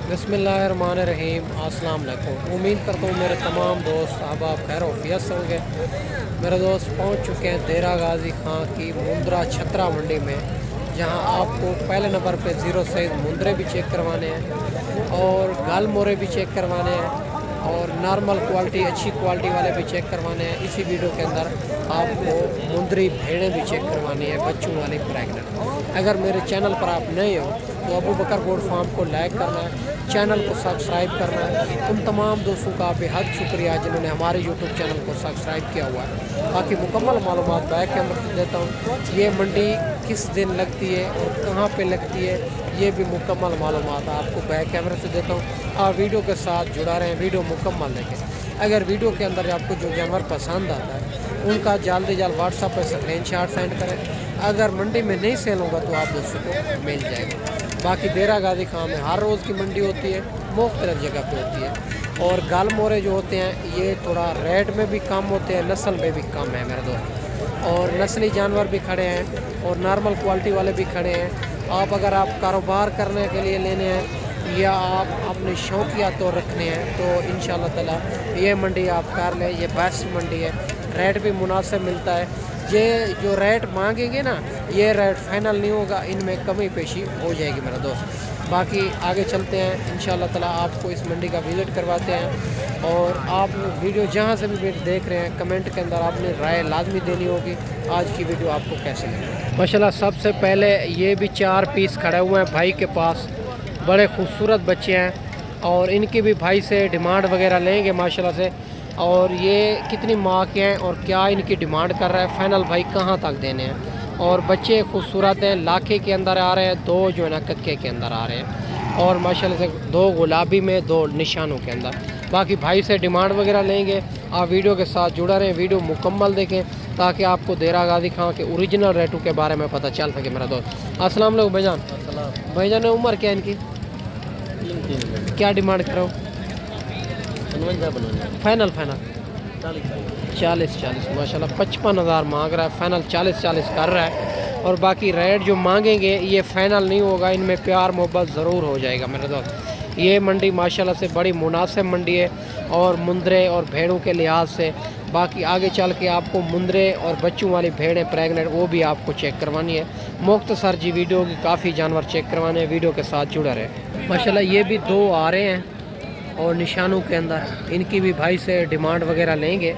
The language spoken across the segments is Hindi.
बिस्मिल्लाहिर्रहमानिर्रहीम। अस्सलाम वालेकुम। उम्मीद करता हूँ मेरे तमाम दोस्त अहबाब खैर वफियत से होंगे। मेरे दोस्त पहुँच चुके हैं देरा गाजी खां की मुंद्रा छतरा मंडी में, जहाँ आपको पहले नंबर पे ज़ीरो साइज़ मुंद्रे भी चेक करवाने हैं और गाल मोरे भी चेक करवाने हैं और नॉर्मल क्वालिटी अच्छी क्वालिटी वाले भी चेक करवाने हैं। इसी वीडियो के अंदर आपको मुंदरी भेड़ें भी चेक करवानी है, बच्चों वाली प्रेगनेंट। अगर मेरे चैनल पर आप नए हो तो अबू बकर गोट फार्म को लाइक करना है, चैनल को सब्सक्राइब करना है। उन तमाम दोस्तों का बेहद शुक्रिया जिन्होंने हमारे यूट्यूब चैनल को सब्सक्राइब किया हुआ है। बाकी मुकम्मल मालूमात बैक कैमरे से देता हूँ। ये मंडी किस दिन लगती है और कहाँ पे लगती है, ये भी मुकम्मल मालूमात आपको बैक कैमरे से देता हूँ। आप वीडियो के साथ जुड़ा रहें, वीडियो मुकम्मल देखें। अगर वीडियो के अंदर आपको जो जानवर पसंद आता है उनका जल्द से जल्द व्हाट्सएप पर स्क्रीनशॉट सेंड करें। अगर मंडी में नहीं सेल होगा तो आप दोस्तों को मिल जाएगा। बाकी देरा गाजी खां में हर रोज़ की मंडी होती है, मुख्तलिफ जगह पे होती है। और गाल मोरे जो होते हैं ये थोड़ा रेट में भी कम होते हैं, नस्ल में भी कम है मेरे दोस्त। और नस्ली जानवर भी खड़े हैं और नॉर्मल क्वालिटी वाले भी खड़े हैं। आप अगर आप कारोबार करने के लिए लेने हैं या आप अपने शौकिया तौर रखने हैं तो इंशाल्लाह ताला ये मंडी आप कर लें। ये बेस्ट मंडी है, रेट भी मुनासिब मिलता है। ये जो रेट मांगेंगे ना, ये रेट फाइनल नहीं होगा, इनमें कमी पेशी हो जाएगी मेरा दोस्त। बाकी आगे चलते हैं, इंशाल्लाह ताला आपको इस मंडी का विज़िट करवाते हैं। और आप वीडियो जहाँ से भी देख रहे हैं कमेंट के अंदर आपने राय लाजमी देनी होगी आज की वीडियो आपको कैसी लगी। माशाल्लाह सबसे पहले ये भी 4 पीस खड़े हुए हैं भाई के पास, बड़े खूबसूरत बच्चे हैं और इनकी भी भाई से डिमांड वगैरह लेंगे माशाल्लाह से। और ये कितनी माह के हैं और क्या इनकी डिमांड कर रहा है, फाइनल भाई कहाँ तक देने हैं। और बच्चे खूबसूरत हैं, लाखे के अंदर आ रहे हैं, 2 जो है ना कक्के के अंदर आ रहे हैं और माशाल्लाह से 2 गुलाबी में, 2 निशानों के अंदर। बाकी भाई से डिमांड वगैरह लेंगे। आप वीडियो के साथ जुड़ा रहें, वीडियो मुकम्मल देखें ताकि आपको देरा गाजी खां के ओरिजिनल रेटों के बारे में पता चल सके मेरा दोस्त। अस्सलाम वालेकुम भाईजान। भाईजान उम्र क्या है इनकी, क्या डिमांड करो? फाइनल 40 माशाल्लाह 55,000 मांग रहा है, फाइनल 40 कर रहा है। और बाकी रेट जो मांगेंगे ये फाइनल नहीं होगा, इनमें प्यार मोहब्बत ज़रूर हो जाएगा मेरे दोस्त। ये मंडी माशाल्लाह से बड़ी मुनासिब मंडी है और मुंदरे और भेड़ों के लिहाज से। बाकी आगे चल के आपको मुंदरे और बच्चों वाली भेड़ें प्रेगनेंट वो भी आपको चेक करवानी है। मुख्तसर जी वीडियो की काफ़ी जानवर चेक करवाने हैं, वीडियो के साथ जुड़ा रहे। माशाल्लाह ये भी 2 आ रहे हैं और निशानों के अंदर, इनकी भी भाई से डिमांड वगैरह लेंगे।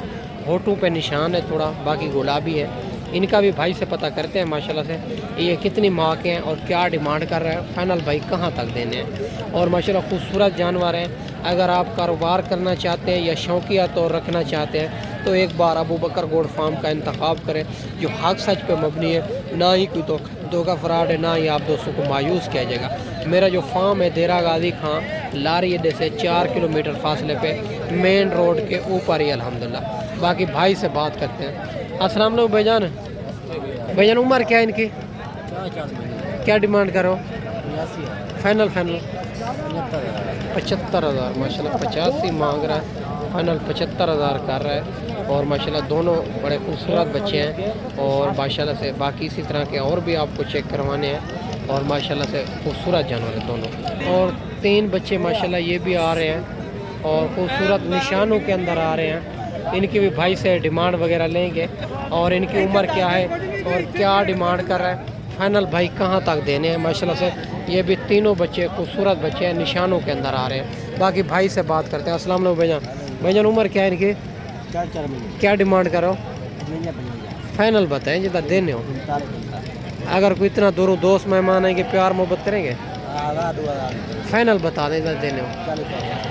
होठों पे निशान है थोड़ा, बाकी गुलाबी है। इनका भी भाई से पता करते हैं माशाल्लाह से ये कितनी माह के हैं और क्या डिमांड कर रहा है, फाइनल भाई कहाँ तक देने हैं। और माशाल्लाह खूबसूरत जानवर हैं। अगर आप कारोबार करना चाहते हैं या शौकिया तौर रखना चाहते हैं तो एक बार अबू बकर गोट फार्म का इंतखाब करें जो हक सच पे मबनी है, ना ही कोई धोखा फ्रॉड है, ना ही आप दोस्तों को मायूस किया जाएगा। मेरा जो फार्म है देरा गाजी खां लारी अड्डे से 4 किलोमीटर फासले पे मेन रोड के ऊपर ही अल्हम्दुलिल्लाह। बाकी भाई से बात करते हैं। अस्सलाम वालेकुम भाईजान। भाईजान उम्र क्या है इनकी, क्या डिमांड करो? फाइनल 75,000 माशाल्लाह 85 मांग रहा है, फाइनल 75,000 कर रहा है। और माशाल्लाह दोनों बड़े खूबसूरत बच्चे हैं और माशाल्लाह से बाकी इसी तरह के और भी आपको चेक करवाने हैं और माशाल्लाह से खूबसूरत जानवर है दोनों। और 3 बच्चे माशाल्लाह ये भी आ रहे हैं और खूबसूरत निशानों के अंदर आ रहे हैं। इनकी भी भाई से डिमांड वगैरह लेंगे और इनकी उम्र क्या है और क्या डिमांड कर रहा है, फाइनल भाई कहाँ तक देने हैं। माशाल्लाह से ये भी तीनों बच्चे खूबसूरत बच्चे हैं, निशानों के अंदर आ रहे हैं। बाकी भाई से बात करते हैं। अस्सलाम वालेकुम भाईजान। भाईजान उम्र क्या है इनकी, 4 महीने, क्या डिमांड करो? फाइनल बताएं जितना देने हो। अगर कोई इतना दूर दोस्त मेहमान आएंगे प्यार मोहब्बत करेंगे, फाइनल बता दें जितना देने हो।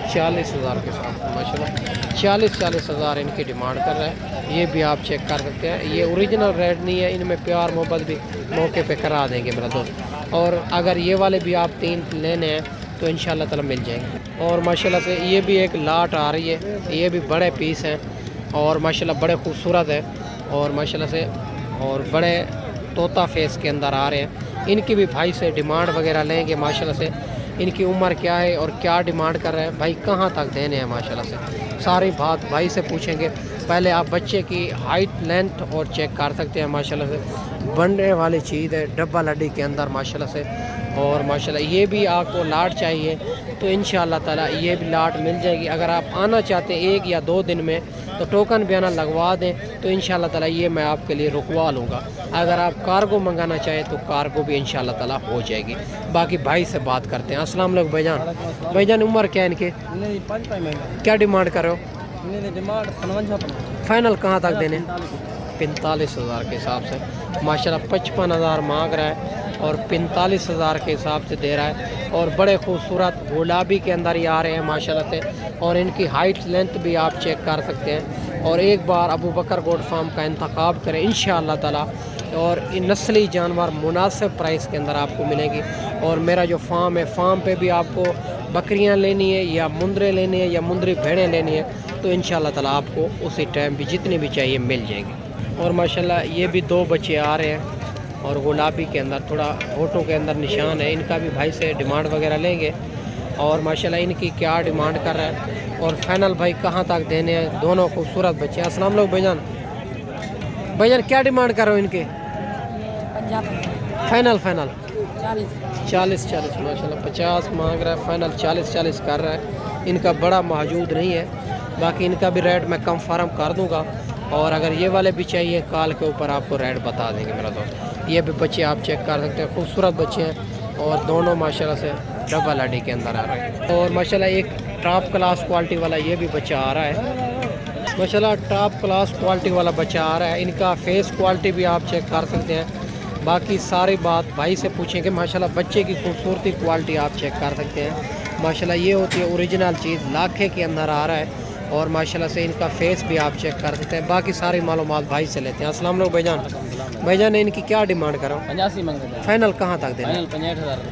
40,000 के साथ माशाल्लाह 40,000 इनकी डिमांड कर रहा है। ये भी आप चेक कर सकते हैं, ये ओरिजिनल रेट नहीं है, इनमें प्यार मोहब्बत भी मौके पे करा देंगे मेरा दोस्त। और अगर ये वाले भी आप 3 लेने हैं तो इंशाल्लाह ताला मिल जाएंगे। और माशाल्लाह से ये भी एक लाट आ रही है, ये भी बड़े पीस हैं और माशाल्लाह बड़े खूबसूरत है और माशाल्लाह से और बड़े तोता फेस के अंदर आ रहे हैं। इनकी भी भाई से डिमांड वगैरह लेंगे माशाल्लाह से। इनकी उम्र क्या है और क्या डिमांड कर रहे हैं, भाई कहाँ तक देने हैं माशाल्लाह से, सारी बात भाई से पूछेंगे। पहले आप बच्चे की हाइट लेंथ और चेक कर सकते हैं माशाल्लाह से। बनने वाली चीज़ है डब्बा लड्डी के अंदर माशाल्लाह से। और माशाल्लाह ये भी आपको लाट चाहिए तो इंशाअल्लाह ताला ये भी लाट मिल जाएगी। अगर आप आना चाहते हैं 1 या 2 दिन में तो टोकन भी आना लगवा दें तो इंशाअल्लाह ताला ये मैं आपके लिए रुकवा लूँगा। अगर आप कार्गो मंगाना चाहें तो कार्गो भी इंशाअल्लाह ताला हो जाएगी। बाकी भाई से बात करते हैं। अस्सलाम वालेकुम भाईजान। भाईजान उम्र क्या है इनके? क्या डिमांड कर रहे हो? फाइनल कहाँ तक देने? 45,000 के हिसाब से माशाल्लाह 55,000 मांग रहा है और 45,000 के हिसाब से दे रहा है। और बड़े खूबसूरत गुलाबी के अंदर ही आ रहे हैं माशाल्लाह से। और इनकी हाइट लेंथ भी आप चेक कर सकते हैं। और एक बार अबू बकर गोट फार्म का इंतखाब करें इंशाअल्लाह ताला और इन नस्ली जानवर मुनासिब प्राइस के अंदर आपको मिलेंगी। और मेरा जो फार्म है, फार्म पे भी आपको बकरियां लेनी है या मुंदरे लेनी है या मुंदरी भेड़ें लेनी है तो इंशाअल्लाह ताला आपको उसी टाइम भी जितनी भी चाहिए मिल जाएगी। और माशाल्लाह ये भी 2 बच्चे आ रहे हैं और गुलाबी के अंदर थोड़ा होठों के अंदर निशान है। इनका भी भाई से डिमांड वगैरह लेंगे। और माशाल्लाह इनकी क्या डिमांड कर रहा है और फाइनल भाई कहाँ तक देने हैं। दोनों खूबसूरत बच्चे। अस्सलाम वालेकुम भाईजान। भाईजान क्या डिमांड कर रहे हो इनके? फाइनल 40 माशाल्लाह 50 मांग रहा है, फाइनल 40 कर रहा है। इनका बड़ा मौजूद नहीं है। बाकी इनका भी रेट मैं कंफर्म कर दूंगा। और अगर ये वाले भी चाहिए कॉल के ऊपर आपको रेट बता देंगे मेरा दोस्त। ये भी बच्चे आप चेक कर सकते हैं, खूबसूरत बच्चे हैं और दोनों माशाल्लाह से डबल हड्डी के अंदर आ रहे हैं। और माशाल्लाह एक टॉप क्लास क्वालिटी वाला ये भी बच्चा आ रहा है। माशाल्लाह टॉप क्लास क्वालिटी वाला बच्चा आ रहा है। इनका फेस क्वालिटी भी आप चेक कर सकते हैं। बाकी सारी बात भाई से पूछेंगे। माशाल्लाह बच्चे की खूबसूरती क्वालिटी आप चेक कर सकते हैं। माशाल्लाह ये होती है ओरिजिनल चीज़, लाखे के अंदर आ रहा है। और माशाल्लाह से इनका फेस भी आप चेक कर सकते हैं। बाकी सारी मालूमात भाई से लेते हैं। अस्सलाम वालेकुम भाईजान। भाईजान ने इनकी क्या डिमांड करो? 85 मांगते हैं। फाइनल कहाँ तक देना?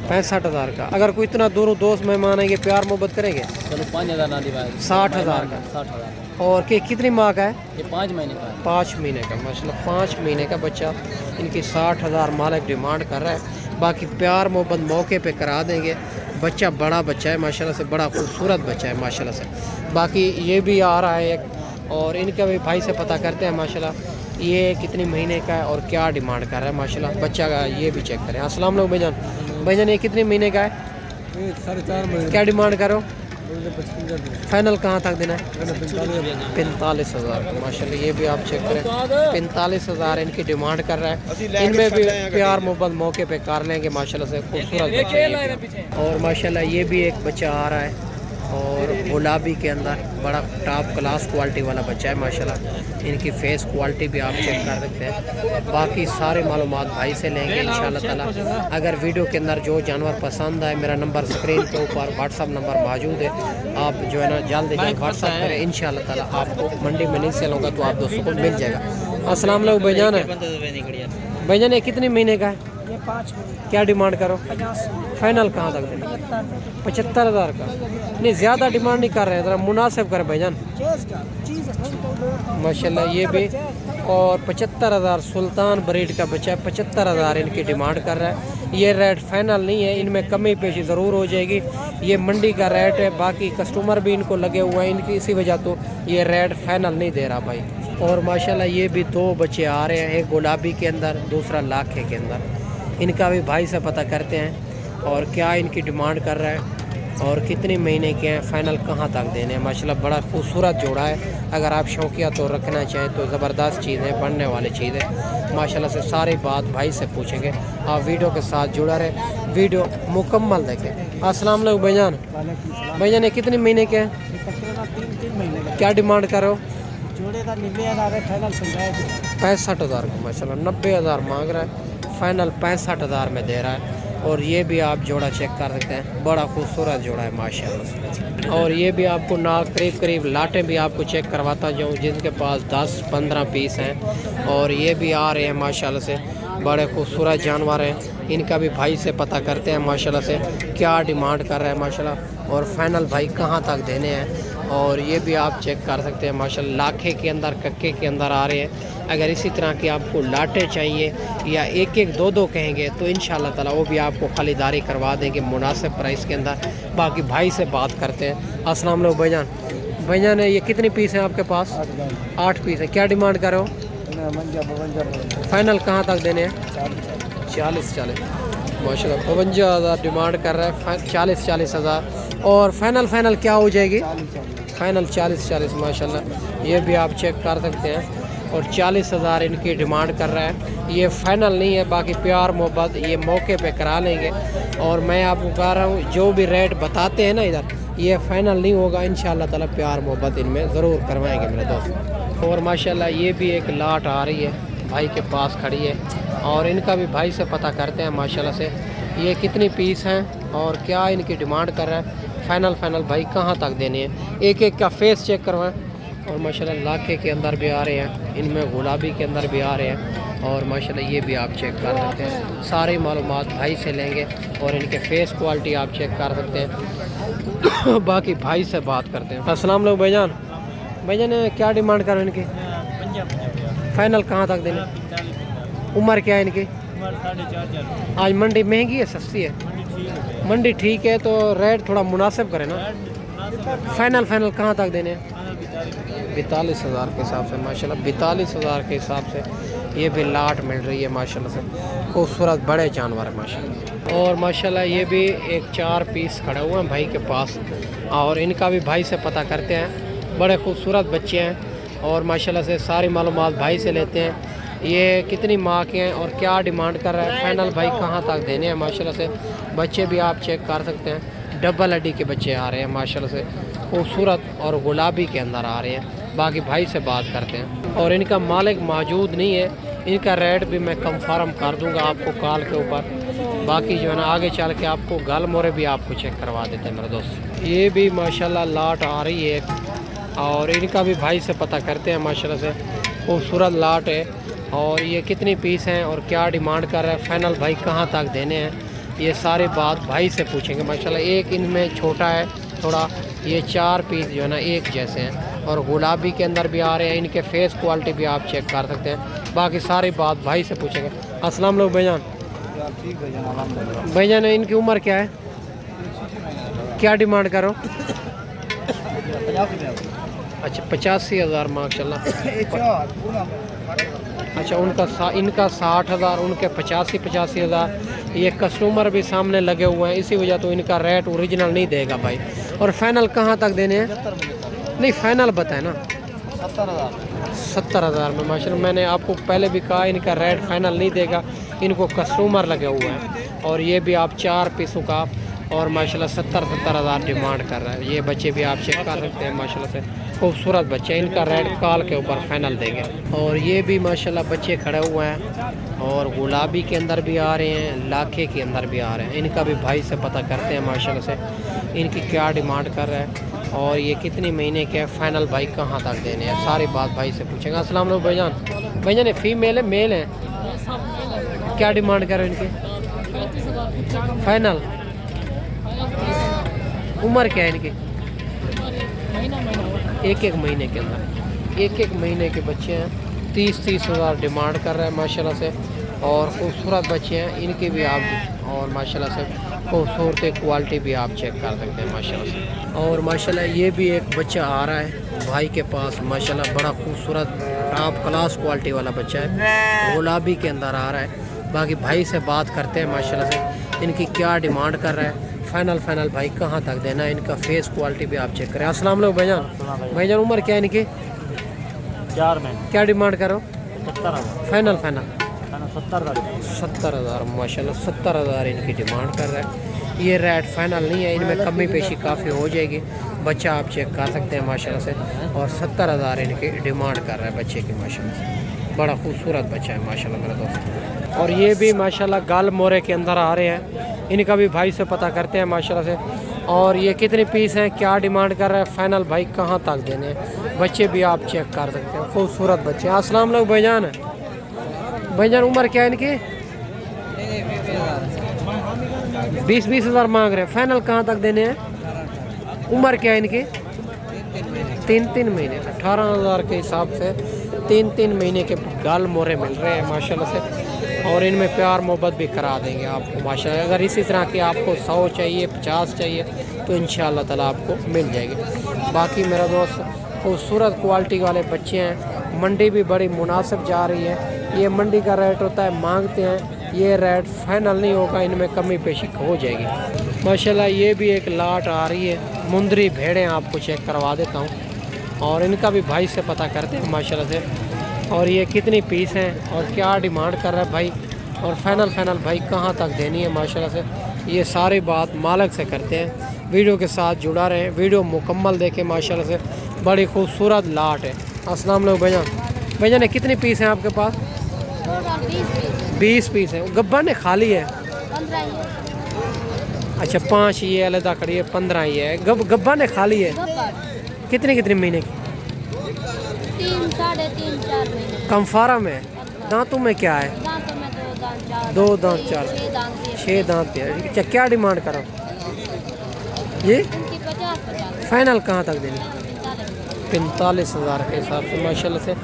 65,000 का। अगर कोई इतना दूर दोस्त मेहमान आएंगे प्यार मोहब्बत करेंगे? चलो 5,000 ना दिवाएं। 60,000 का। 60,000 और कितनी माह का है? ये 5 महीने का है। 5 महीने का माशाल्लाह 5 महीने का बच्चा। इनकी 60,000 मालिक डिमांड कर रहा है। बाकी प्यार मोहब्बत मौके पे करा देंगे। बच्चा बड़ा बच्चा है माशाल्लाह से, बड़ा खूबसूरत बच्चा है माशाल्लाह से। बाकी ये भी आ रहा है एक और इनका भी भाई से पता करते हैं माशाल्लाह ये कितनी महीने का है और क्या डिमांड कर रहा है माशाल्लाह बच्चा का। ये भी चेक करें। अस्सलाम वालेकुम भाईजान। भाईजान ये कितने महीने का है? 4.5 महीने। क्या डिमांड करो? फाइनल कहाँ तक देना है? 45,000 माशाल्लाह। ये भी आप चेक करें 45,000 इनकी डिमांड कर रहा है। इनमें भी प्यार मोहब्बत मौके पे कर लेंगे माशाल्लाह से। खूबसूरत बच्चा। और माशाल्लाह ये भी एक बच्चा आ रहा है और गुलाबी के अंदर बड़ा टॉप क्लास क्वालिटी वाला बच्चा है माशाल्लाह। इनकी फेस क्वालिटी भी आप चेक कर सकते हैं। बाकी सारे मालूमात भाई से लेंगे इंशाल्लाह ताला। अगर वीडियो के अंदर जो जानवर पसंद आए मेरा नंबर स्क्रीन के ऊपर व्हाट्सअप नंबर मौजूद है। आप जो है ना जल्द व्हाट्सअप करें इंशाल्लाह ताला। आपको मंडी में नहीं सेल होगा तो आप दोस्तों को मिल जाएगा। अस्सलाम वालेकुम भाईजान। भाईजान ये कितने महीने का है? ये 5 महीने। क्या डिमांड करो? 50। फाइनल कहाँ तक देना? 75,000 का। नहीं ज़्यादा डिमांड नहीं कर रहे हैं, ज़रा मुनासिब करें भाईजान। माशाल्लाह ये भी। और 75,000 सुल्तान ब्रीड का बच्चा है। 75,000 इनकी डिमांड कर रहा है। ये रेट फाइनल नहीं है, इनमें कमी पेशी ज़रूर हो जाएगी। ये मंडी का रेट है। बाकी कस्टमर भी इनको लगे हुए हैं इनकी, इसी वजह तो ये रेट फाइनल नहीं दे रहा भाई। और माशाल्लाह ये भी 2 बच्चे आ रहे हैं, एक गुलाबी के अंदर दूसरा लाखे के अंदर। इनका भी भाई से पता करते हैं और क्या इनकी डिमांड कर रहा है और कितने महीने के हैं, फाइनल कहाँ तक देने हैं। माशाल्लाह बड़ा खूबसूरत जोड़ा है। अगर आप शौकिया तो रखना चाहें तो ज़बरदस्त चीज़ है, बनने वाली चीज़ है माशाल्लाह से। सारी बात भाई से पूछेंगे। आप वीडियो के साथ जुड़ा रहे, वीडियो मुकम्मल देखें। अस्सलाम वालेकुम भाईजान। भाईजान ये कितने महीने के हैं? 3 महीने का। क्या डिमांड करो? जोड़े का 90,000 है, फाइनल 65,000 का माशाल्लाह 90,000 मांग रहा है, फाइनल 65,000 में दे रहा है। और ये भी आप जोड़ा चेक कर सकते हैं, बड़ा खूबसूरत जोड़ा है माशाल्लाह। और ये भी आपको ना करीब लाटें भी आपको चेक करवाता जाऊँ जिनके पास 10-15 पीस हैं। और ये भी आ रहे हैं माशाल्लाह से, बड़े खूबसूरत जानवर हैं। इनका भी भाई से पता करते हैं माशाल्लाह से क्या डिमांड कर रहा है माशाल्लाह और फाइनल भाई कहाँ तक देने हैं। और ये भी आप चेक कर सकते हैं माशाल्लाह लाखे के अंदर कक्के के अंदर आ रहे हैं। अगर इसी तरह की आपको लाटें चाहिए या एक 2 कहेंगे तो इंशाल्लाह ताला वो भी आपको खरीदारी करवा देंगे मुनासिब प्राइस के अंदर। बाकी भाई से बात करते हैं। अस्सलाम वालेकुम भाईजान। भाईजान ये कितने पीस हैं आपके पास? 8 पीस है। क्या डिमांड करो? फाइनल कहाँ तक देने हैं? 40 माशाल्लाह 52,000 डिमांड कर रहा है, 40,000। और फाइनल क्या हो जाएगी? 40 फाइनल 40 माशाल्लाह। ये भी आप चेक कर सकते हैं। और 40,000 इनकी डिमांड कर रहा है। ये फाइनल नहीं है, बाकी प्यार मोहब्बत ये मौके पे करा लेंगे। और मैं आपको कह रहा हूँ जो भी रेट बताते हैं ना इधर, ये फाइनल नहीं होगा। इंशाल्लाह ताला प्यार मोहब्बत इनमें ज़रूर करवाएंगे मेरे दोस्त। और माशाल्लाह ये भी एक लाट आ रही है, भाई के पास खड़ी है। और इनका भी भाई से पता करते हैं माशाल्लाह से ये कितनी पीस हैं और क्या इनकी डिमांड कर रहा है। फाइनल भाई कहाँ तक देने हैं, एक एक का फेस चेक करवाएं। और माशाल्लाह लाखे के अंदर भी आ रहे हैं, इनमें गुलाबी के अंदर भी आ रहे हैं। और माशाल्लाह ये भी आप चेक कर सकते हैं। सारी मालूमात भाई से लेंगे और इनके फेस क्वालिटी आप चेक कर सकते हैं। बाकी भाई से बात करते हैं। अस्सलाम वालेकुम भाईजान। भाईजान क्या डिमांड कर रहे हैं इनकी? फाइनल कहाँ तक देने? उम्र क्या है इनकी? आज मंडी महंगी है सस्ती है? मंडी ठीक है, तो रेट थोड़ा मुनासिब करें ना। फाइनल कहाँ तक देने हैं? 42,000 के हिसाब से माशाल्लाह। 42,000 के हिसाब से ये भी लाट मिल रही है माशाल्लाह से। खूबसूरत बड़े जानवर है माशाल्लाह। और माशाल्लाह ये भी एक 4 पीस खड़े हुए हैं भाई के पास। और इनका भी भाई से पता करते हैं। बड़े खूबसूरत बच्चे हैं और माशाल्लाह से सारी मालूमात भाई से लेते हैं। ये कितनी माह के हैं और क्या डिमांड कर रहा है, फाइनल भाई कहाँ तक देने हैं माशाल्लाह से। बच्चे भी आप चेक कर सकते हैं। डबल हड्डी के बच्चे आ रहे हैं माशाल्लाह से, खूबसूरत और गुलाबी के अंदर आ रहे हैं। बाकी भाई से बात करते हैं। और इनका मालिक मौजूद नहीं है, इनका रेट भी मैं कंफर्म कर दूंगा आपको कॉल के ऊपर। बाकी जो है ना आगे चल के आपको गल मोरे भी आपको चेक करवा देते हैं मेरे दोस्त। ये भी माशाल्लाह लाट आ रही है और इनका भी भाई से पता करते हैं माशाल्लाह से। खूबसूरत लाट है। और ये कितनी पीस हैं और क्या डिमांड कर रहा है, फाइनल भाई कहाँ तक देने हैं, ये सारी बात भाई से पूछेंगे माशाल्लाह। एक इनमें छोटा है थोड़ा, ये 4 पीस जो है ना एक जैसे हैं और गुलाबी के अंदर भी आ रहे हैं। इनके फेस क्वालिटी भी आप चेक कर सकते हैं। बाकी सारी बात भाई से पूछेंगे। अस्सलाम वालेकुम भाईजान। भाईजान इनकी उम्र क्या है, क्या डिमांड करो? अच्छा 85,000 माशाल्लाह। अच्छा इनका 60,000, उनके 85,000। ये कस्टमर भी सामने लगे हुए हैं, इसी वजह तो इनका रेट ओरिजिनल नहीं देगा भाई। और फाइनल कहाँ तक देने हैं? नहीं फाइनल बताए ना। 70,000 में माशाल्लाह। मैंने आपको पहले भी कहा इनका रेट फाइनल नहीं देगा, इनको कस्टमर लगे हुए हैं। और ये भी आप 4 पीसों का और माशाल्लाह 70,000 डिमांड कर रहा है। ये बच्चे भी आप चेक कर सकते हैं माशाल्लाह से, खूबसूरत बच्चे। इनका रेट कॉल के ऊपर फाइनल देंगे। और ये भी माशाल्लाह बच्चे खड़े हुए हैं और गुलाबी के अंदर भी आ रहे हैं, लाखे के अंदर भी आ रहे हैं। इनका भी भाई से पता करते हैं माशाल्लाह से इनकी क्या डिमांड कर रहा है और ये कितनी महीने के हैं, फाइनल भाई कहाँ तक देने हैं, सारी बात भाई से पूछेंगे। अस्सलाम वालेकुम भाईजान। भाईजान फीमेल है मेल है, क्या डिमांड कर रहे हैं इनकी? फाइनल उम्र क्या है इनकी? एक महीने के अंदर, एक महीने के बच्चे हैं। 30,000 डिमांड कर रहे हैं माशाल्लाह से। और खूबसूरत बच्चे हैं इनके भी आप, और माशाल्लाह से खूबसूरत क्वालिटी भी आप चेक कर सकते हैं माशाल्लाह से। और माशाल्लाह ये भी एक बच्चा आ रहा है भाई के पास माशाल्लाह, बड़ा खूबसूरत टॉप क्लास क्वालिटी वाला बच्चा है, गुलाबी के अंदर आ रहा है। बाकी भाई से बात करते हैं माशाल्लाह से इनकी क्या डिमांड कर रहा है, फाइनल भाई कहाँ तक देना है। इनका फेस क्वालिटी भी आप चेक करें। अस्सलाम वालेकुम भाईजान। भाईजान उम्र क्या है इनकी? 4 में क्या डिमांड करो? 70,000 फाइनल 70,000 माशाल्लाह। 70,000 इनकी डिमांड कर रहा है। ये रेट फाइनल नहीं है, इनमें कमी पेशी काफ़ी हो जाएगी। बच्चा आप चेक कर सकते हैं माशाल्लाह से। और 70,000 इनकी डिमांड कर रहा है बच्चे की माशाल्लाह से। बड़ा खूबसूरत बच्चा है माशाल्लाह मेरा दोस्त। और ये भी माशाल्लाह गाल मोरे के अंदर आ रहे हैं। इनका भी भाई से पता करते हैं माशाल्लाह से। और ये कितने पीस हैं, क्या डिमांड कर रहा है, फाइनल भाई कहाँ तक देने हैं, बच्चे भी आप चेक कर सकते हैं। खूबसूरत बच्चे। अस्सलाम वालेकुम भाईजान। भाईजान उम्र क्या है इनकी? 20,000 मांग रहे हैं, फाइनल कहाँ तक देने हैं? उम्र क्या है इनकी? 3 महीने। 18,000 के हिसाब से 3 महीने के गाल मोरे मिल रहे हैं माशाल्लाह से। और इनमें प्यार मोहब्बत भी करा देंगे आपको माशाल्लाह। अगर इसी तरह के आपको 100 चाहिए, 50 चाहिए तो इंशाल्लाह ताला आपको मिल जाएगी। बाकी मेरा दोस्त खूबसूरत क्वालिटी वाले बच्चे हैं। मंडी भी बड़ी मुनासिब जा रही है। ये मंडी का रेट होता है, मांगते हैं, ये रेट फाइनल नहीं होगा, इनमें कमी पेशी हो जाएगी। माशाल्लाह ये भी एक लाट आ रही है। मुंदरी भेड़ें आपको चेक करवा देता हूँ और इनका भी भाई से पता करते हैं माशाल्लाह से। और ये कितनी पीस हैं और क्या डिमांड कर रहा है भाई, और फाइनल भाई कहाँ तक देनी है माशाल्लाह से, ये सारी बात मालिक से करते हैं। वीडियो के साथ जुड़ा रहें, वीडियो मुकम्मल देखें माशाल्लाह से। बड़ी खूबसूरत लाट है। अस्सलाम वालेकुम भैया। भैया ने कितनी पीस हैं आपके पास? 20 पीस हैं। गब्बा ने खाली है? अच्छा 5 ये अलग खड़ी है, 15 ये है। गब्बा ने खाली है? कितने महीने की? 3 साढ़े 3 4 महीने। कमफारा में? दांतों में क्या है? दांतों में 2 दांत 4 6 दांत है। अच्छा क्या डिमांड करो ये? उनकी 50 फाइनल कहाँ तक देनी? 45,000 के हिसाब से माशाल्लाह से।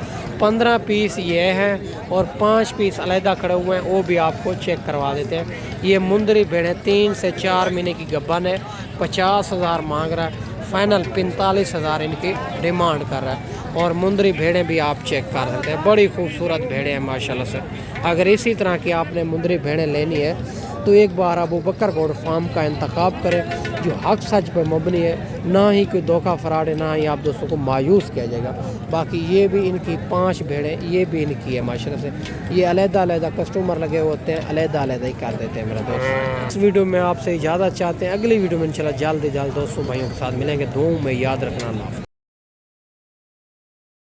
15 पीस ये है और 5 पीस अलहदा खड़े हुए हैं, वो भी आपको चेक करवा देते हैं। ये मुंदरी भेड़ें 3 से 4 महीने की गब्बन है। 50,000 मांग रहा है, फाइनल 45,000 इनकी डिमांड कर रहा है। और मुंदरी भेड़ें भी आप चेक कर सकते हैं, बड़ी खूबसूरत भेड़ें हैं माशाल्लाह से। अगर इसी तरह की आपने मुंदरी भेड़ें लेनी है तो एक बार अबू बकर गोड फार्म का इंतखाब करें, जो हक सच पर मबनी है, ना ही कोई धोखा फराड है, ना ही आप दोस्तों को मायूस किया जाएगा। बाकी ये भी इनकी 5 भेड़ें ये भी इनकी है माशाल्लाह से। ये अलहदा कस्टमर लगे होते हैं, अलहदा ही कर देते हैं मेरा दोस्त। इस वीडियो में आपसे इजाज़त चाहते हैं, अगली वीडियो में इंशाल्लाह जल्द दोस्तों भाइयों के साथ मिलेंगे। दुआ में याद रखना। अल्लाह।